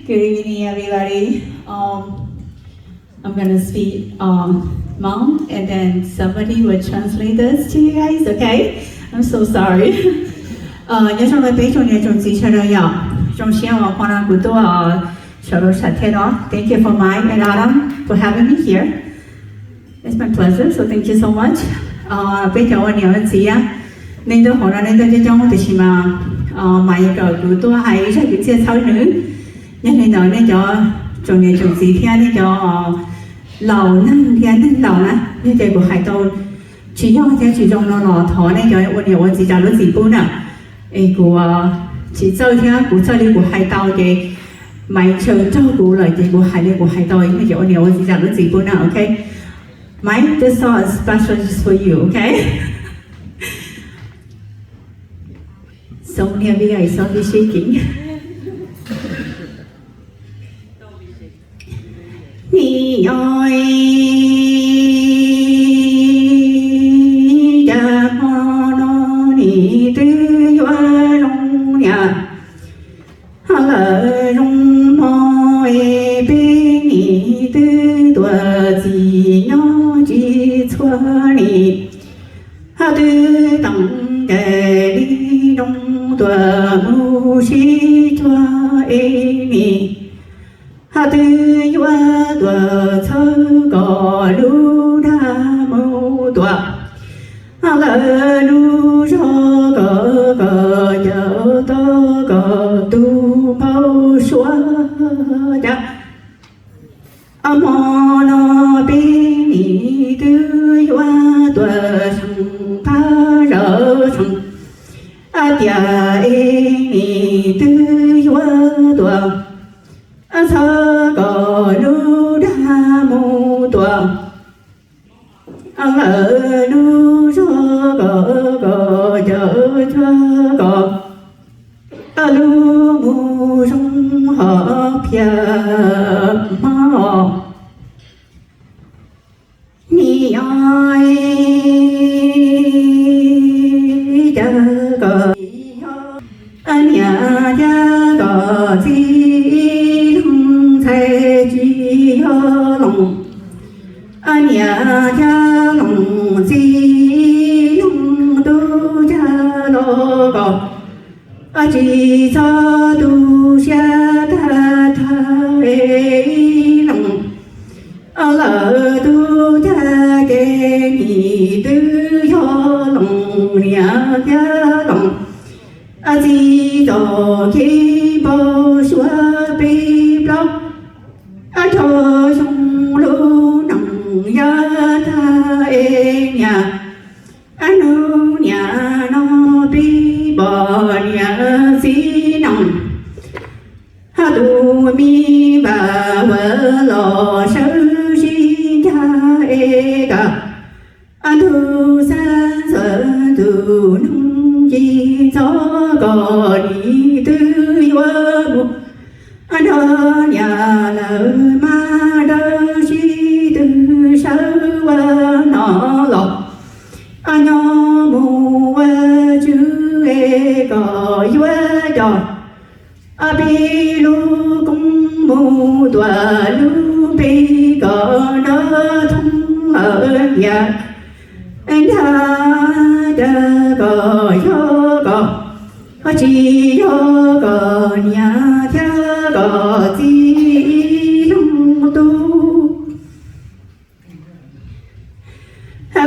Good evening, everybody. I'm gonna speak Hmong, and then somebody will translate this to you guys. Okay? I'm so sorry. nhớ trong lời bé trong nhà trong gì cho đời nhỏ trong xe vào quan hệ của tôi sở đồ sạch thế đó. Thank you for Mike and Adam for having me here. It's my pleasure. So thank you so much. Bé cháu anh nhớ gì á? Nên tôi hỏi là nên tôi cho trong thì mà mà giờ của tôi hay rất cái chia sẻ nữa. Nhưng nên nói nên cho trong nhà trong gì thế nên cho lẩu năng thế nên lẩu nè như cái của hải tàu chỉ cho cái chỉ trong nó lò thỏ nên cho anh nhiều anh chỉ trả lúc gì bún à? Của chỉ chơi thế của chơi đi của hải tàu cái máy chơi cho của lời cái của hải đi của hải tàu nên cho anh nhiều anh chỉ trả lúc gì bún à? Okay? Mike, this song is special just for you, okay? So many of you guys don't be shaking. Ni oi da no ni tư yo long ya ha le long mo e bi ni tư tua ji no ji chua ni ha tư tong de li long tua mu shi chua e ni ha tư yo tua chơ có lu đa mô tua ha la lu cho có nhớ to có tu bao xóa đã mò nó bên ni tư yo tua sang pa rỡ sang tia ni tư yo tua thơ có lu đa mô tua ở lu cho có chợ cho có lu mù sông họ phía mò ni ai cha có anh nhà cha có gì thay chi lòng anh nhà cha lòng gì lòng tu cha lo có chỉ cho tu cha ta tha lòng lỡ tu cha cái ni tư cho lòng nhà cha lòng chỉ cho khi bao xóa bi blog cho sông lô nặng ya tha e nhà anu nhà nó bi bò nhà xí nòng ha tu mi bà vợ lò sơ si cha e cả anu sa sợ tu nông chi cho có đi tư yo bu đó nhà lỡ ma đơ chi tư sơ nó lọt nhỏ mù chữ e có yo cho bi lu cũng mù tua lu bi có nó thông ở nhà anh ta đã có yo có chỉ yo có nhà cha có gì trong tu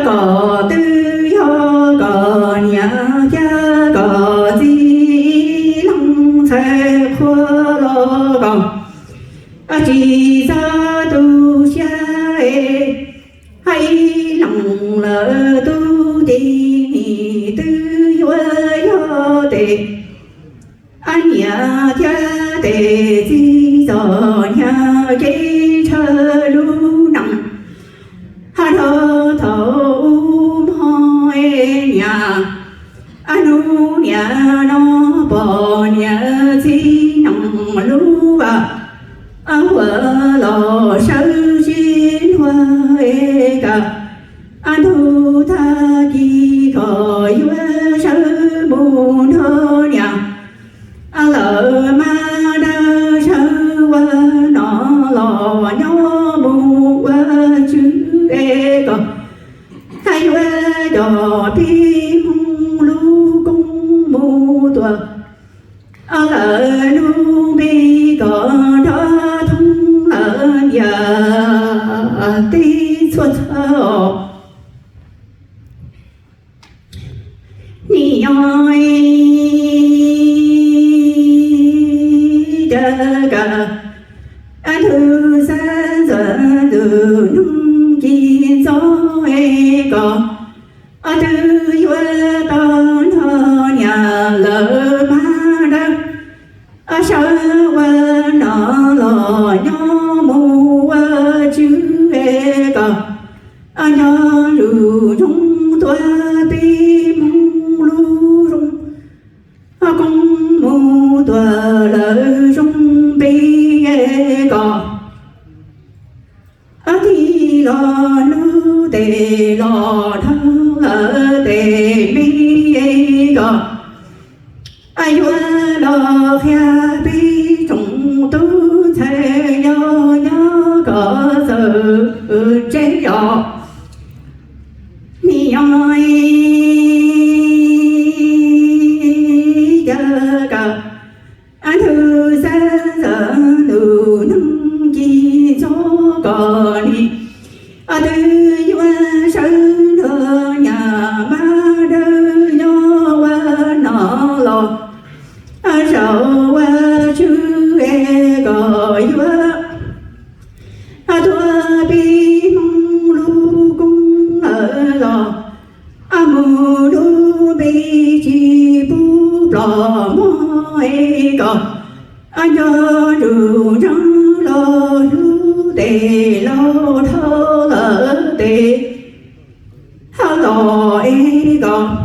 có tư yo có nhà cha có gì lòng xe khua lo còn chỉ ra tu cha hay lòng lỡ tu đi tư yo tề anh nhà cha tề chi giờ nhà cái thơ lu nặng ha thơ thâu mò nhà anu nhà nó bò nhà chi nặng lu vợ lò sơ chín hoa cả anu ta ki khỏi sơ buồn thơ nhà lỡ ma đa sơ ga anh thư sa giờ từ nung chi gió e có anh thư yêu ton ho nhà lỡ ma đăng anh sao qua nó lo nhau mù chữ e có anh nhớ rủ chúng tôi bi mong lu rung công mù tua lỡ rung bi e có thì lo nu tê lo thơ lỡ tê mi e có ai vua lo khia bi trong tu thế nhớ có giờ chế nhỏ mi ơi giờ cả anh thư sa giờ nụ nâng chi cho còn đi anh thư qua sơn thơ nhà ma đơ nhớ qua nó lo anh sợ qua chữ e gọi qua anh thua bi mong lu cung ở lò anh mù lu bi chi bu lò mò e còn anh nhớ rủ răng lo lu tê lo thơ lỡ tê hao lò e còn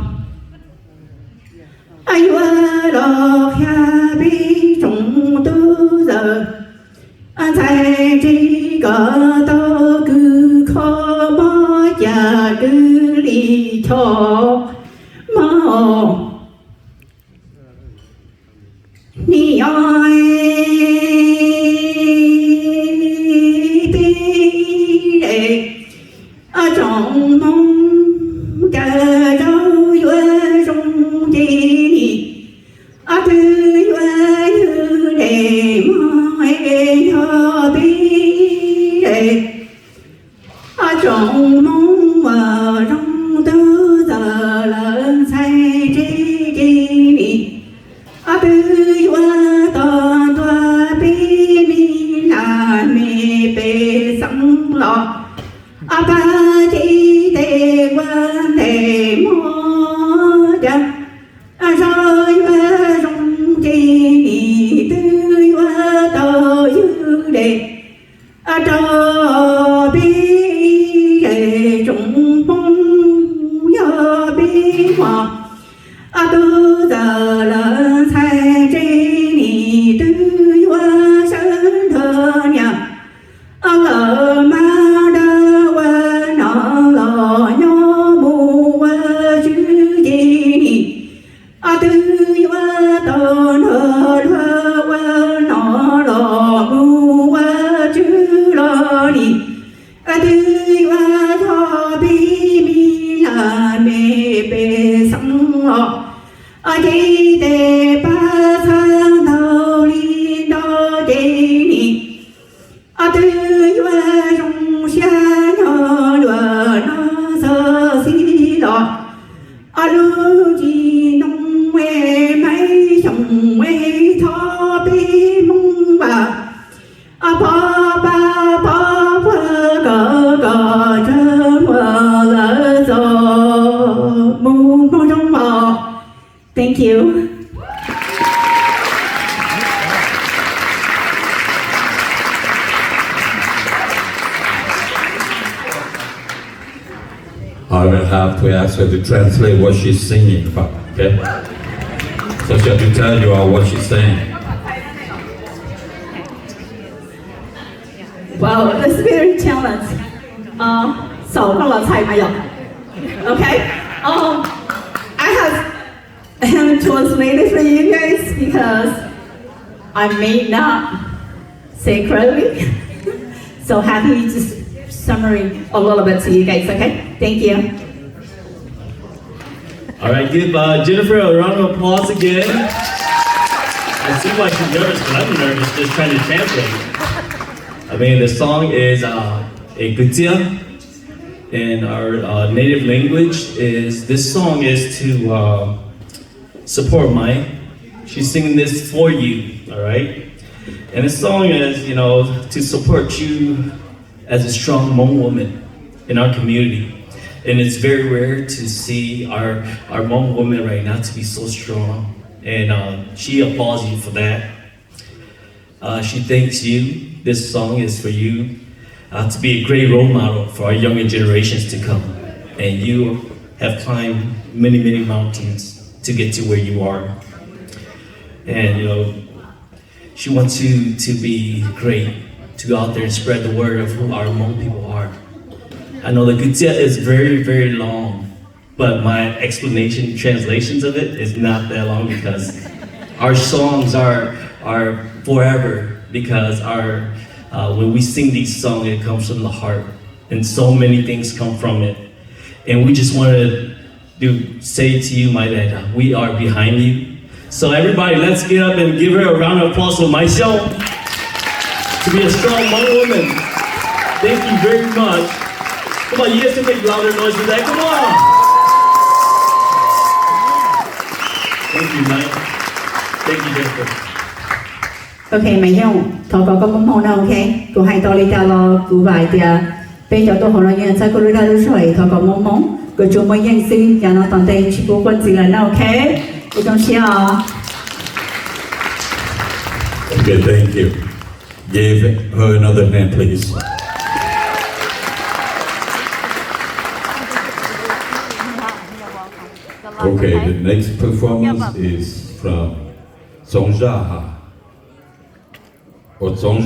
anh qua lo kha bi trong tư giờ anh thấy chỉ có to cứ khó bỏ cha cứ đi cho mà ni ơi bi để ở trong mong chờ đâu vui trong chi ở tư vui như để mai cho bi để ở trong mong mà trong tư giờ lớn say chi ở tư vui toàn toa bi mi là mê bê sẵn lọ ở ba chi tê quan tê mô đa rồi qua trong chi tư qua tờ dư đề cho bi đề trong bông nhớ bi hòa tư giờ lớn thay chi tư qua sơn thơ nhà lỡ ma đa qua nó lò nhớ mù qua chữ gì tư qua tôn hờ thơ qua nó lò mù qua chữ lo đi tư qua thọ bi mi là mê bê sẵn lọ chi tê ba sang thâu li đo tê ni tư qua trong xa nhỏ đùa nó sơ xí lọ lu chi nông quê mấy chồng quê thọ bi mong bà ba ba ba phơ cờ trơ mờ lỡ gió mù mong trong mò. Thank you. I will have to ask her to translate what she's singing about, okay? So she has to tell you what she's saying. Wow, the spirit challenge. So con là thầy mà rồi. Okay. I have translated for you guys because I may not say correctly. So happy to summary a little bit to you guys. Okay. Thank you. All right, give Jennifer a round of applause again. It seems like she's nervous, but I'm nervous just trying to translate. I mean, the song is a Gutia, and our native language is, this song is to support Mai. She's singing this for you, all right? And this song is, to support you as a strong Hmong woman in our community. And it's very rare to see our Hmong woman right now to be so strong. And she applauds you for that. She thanks you. This song is for you to be a great role model for our younger generations to come. And you have climbed many, many mountains to get to where you are. And she wants you to be great, to go out there and spread the word of who our Hmong people are. I know the Gutsia is very, very long, but my translations of it is not that long because our songs are forever because when we sing these songs, it comes from the heart, and so many things come from it. And we just wanted to say to you, my dad, we are behind you. So everybody, let's get up and give her a round of applause for myself to be a strong Hmong woman. Thank you very much. Come on, you guys can make louder noise with that. Come on. Thank you, Mike. Thank you, Jennifer. OK, mình用thọ có mong mong nào OK, cô hay to đi ta lo cô vài tia, bây giờ tôi hỏi là như sao cô đi ra lúc rồi thọ có mong mong, cô chúng mình nhận xin, nhà nó toàn tay chỉ có quân gì là nào OK, cô trong xe à. Okay, thank you. Give her another hand, please. Okay, the next performance is from Song Jaha. Or Song.